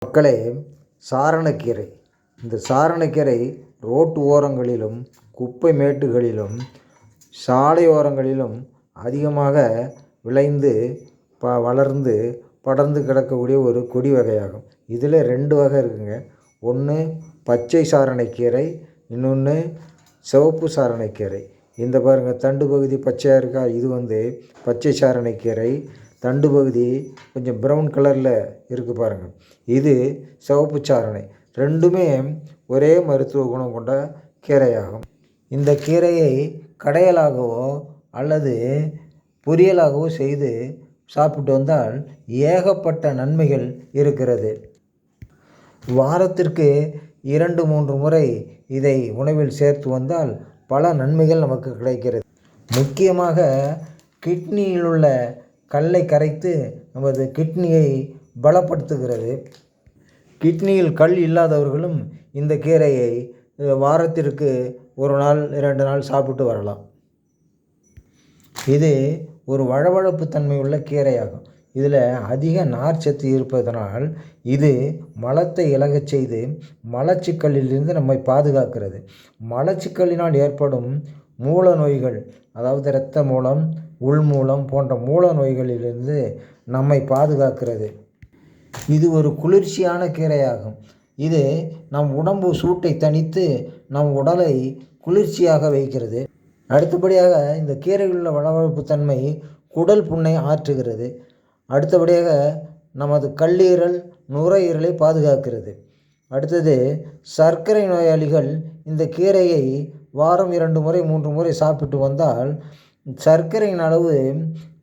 மக்களே, சாரணக்கீரை. இந்த சாரணக்கீரை ரோட்டு ஓரங்களிலும் குப்பை மேட்டுகளிலும் சாலை ஓரங்களிலும் அதிகமாக விளைந்து வளர்ந்து படர்ந்து கிடக்கக்கூடிய ஒரு கொடி வகையாகும். இதில் 2 வகை இருக்குங்க. ஒன்று பச்சை சாரணைக்கீரை, இன்னொன்று சிவப்பு சாரணைக்கீரை. இந்த பாருங்கள், தண்டு பகுதி பச்சையாக இருக்கா, இது பச்சை சாரணைக்கீரை. தண்டு பகுதி கொஞ்சம் ப்ரௌன் கலரில் இருக்குது பாருங்கள், இது சிவப்பு சாரணை. ரெண்டுமே ஒரே மருத்துவ குணம் கொண்ட கீரையாகும். இந்த கீரையை கடையலாகவோ அல்லது பொரியலாகவோ செய்து சாப்பிட்டு வந்தால் ஏகப்பட்ட நன்மைகள் இருக்கிறது. வாரத்திற்கு 2-3 முறை இதை உணவில் சேர்த்து வந்தால் பல நன்மைகள் நமக்கு கிடைக்கிறது. முக்கியமாக கிட்னியில் உள்ள கல்லை கரைத்து நமது கிட்னியை பலப்படுத்துகிறது. கிட்னியில் கல் இல்லாதவர்களும் இந்த கீரையை வாரத்திற்கு 1 நாள் 2 நாள் சாப்பிட்டு வரலாம். இது ஒரு வழவழப்பு தன்மை உள்ள கீரையாகும். இதில் அதிக நார்ச்சத்து இருப்பதனால் இது மலத்தை இளகச் செய்து மலச்சிக்கலிலிருந்து நம்மை பாதுகாக்கிறது. மலச்சிக்கலினால் ஏற்படும் மூல நோய்கள், அதாவது இரத்த மூலம், உள்மூலம் போன்ற மூல நோய்களிலிருந்து நம்மை பாதுகாக்கிறது. இது ஒரு குளிர்ச்சியான கீரையாகும். இது நம் உடம்பு சூட்டை தணித்து நம் உடலை குளிர்ச்சியாக வைக்கிறது. அடுத்தபடியாக இந்த கீரையில் உள்ள வளவளப்பு தன்மை குடல் புண்ணை ஆற்றுகிறது. அடுத்தபடியாக நமது கல்லீரல், நுரையீரலை பாதுகாக்கிறது. அடுத்தது சர்க்கரை நோயாளிகள் இந்த கீரையை வாரம் 2 முறை 3 முறை சாப்பிட்டு வந்தால் சர்க்கரையின் அளவு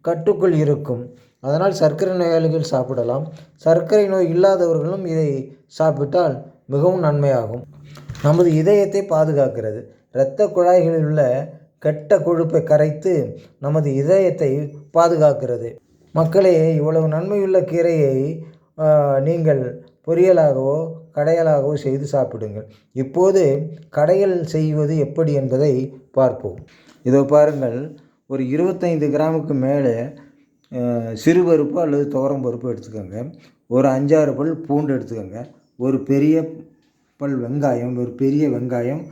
கட்டுக்குள் இருக்கும். அதனால் சர்க்கரை நோயாளிகள் சாப்பிடலாம். சர்க்கரை நோய் இல்லாதவர்களும் இதை சாப்பிட்டால் மிகவும் நன்மையாகும். நமது இதயத்தை பாதுகாக்கிறது. இரத்த குழாய்களில் உள்ள கெட்ட கொழுப்பை கரைத்து நமது இதயத்தை பாதுகாக்கிறது. மக்களே, இவ்வளவு நன்மையுள்ள கீரையை நீங்கள் பொரியலாகவோ கடையலாகவோ செய்து சாப்பிடுங்கள். இப்போது கடையல் செய்வது எப்படி என்பதை பார்ப்போம். இதோ பாருங்கள், ஒரு 25 கிராமுக்கு மேலே சிறுபருப்பு அல்லது துவரம் பருப்பு எடுத்துக்கோங்க. ஒரு 5-6 பல் பூண்டு எடுத்துக்கோங்க. ஒரு பெரிய பல் வெங்காயம், ஒரு பெரிய வெங்காயம்,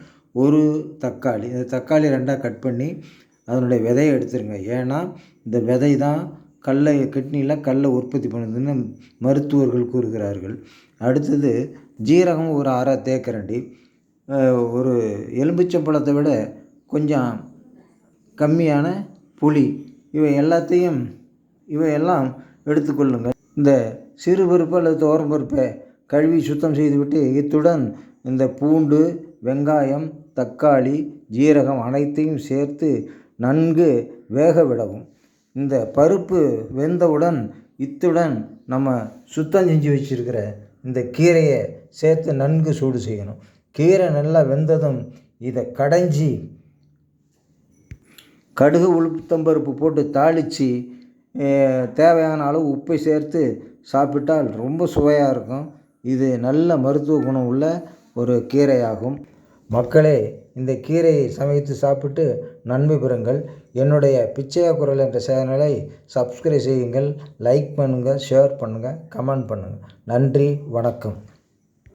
ஒரு தக்காளி. இந்த தக்காளி 2ஆக கட் பண்ணி அதனுடைய விதையை எடுத்துருங்க. ஏன்னா இந்த விதை தான் கிட்னியில் கல்லை உற்பத்தி பண்ணுதுன்னு மருத்துவர்கள் கூறுகிறார்கள். அடுத்தது ஜீரகம் ஒரு 1/2 தேக்கரண்டி, ஒரு எலும்பிச்சம்பழத்தை விட கொஞ்சம் கம்மியான புளி, இவையெல்லாம் எடுத்துக்கொள்ளுங்கள். இந்த சிறுபருப்பு அல்லது துவரம் பருப்பை கழுவி சுத்தம் செய்துவிட்டு இத்துடன் இந்த பூண்டு, வெங்காயம், தக்காளி, ஜீரகம் அனைத்தையும் சேர்த்து நன்கு வேக விடவும். இந்த பருப்பு வெந்தவுடன் இத்துடன் நம்ம சுத்தம் செஞ்சு வச்சுருக்கிற இந்த கீரையை சேர்த்து நன்கு சூடு செய்யணும். கீரை நல்லா வெந்ததும் இதை கடைஞ்சி கடுகு, உளுத்தம்பருப்பு போட்டு தாளித்து தேவையான அளவு உப்பை சேர்த்து சாப்பிட்டால் ரொம்ப சுவையாக இருக்கும். இது நல்ல மருத்துவ குணம் உள்ள ஒரு கீரையாகும். மக்களே, இந்த கீரையை சமைத்து சாப்பிட்டு நன்மை பெறுங்கள். என்னுடைய பிச்சையா குரல் என்ற சேனலை சப்ஸ்கிரைப் செய்யுங்கள், லைக் பண்ணுங்கள், ஷேர் பண்ணுங்கள், கமெண்ட் பண்ணுங்கள். நன்றி, வணக்கம்.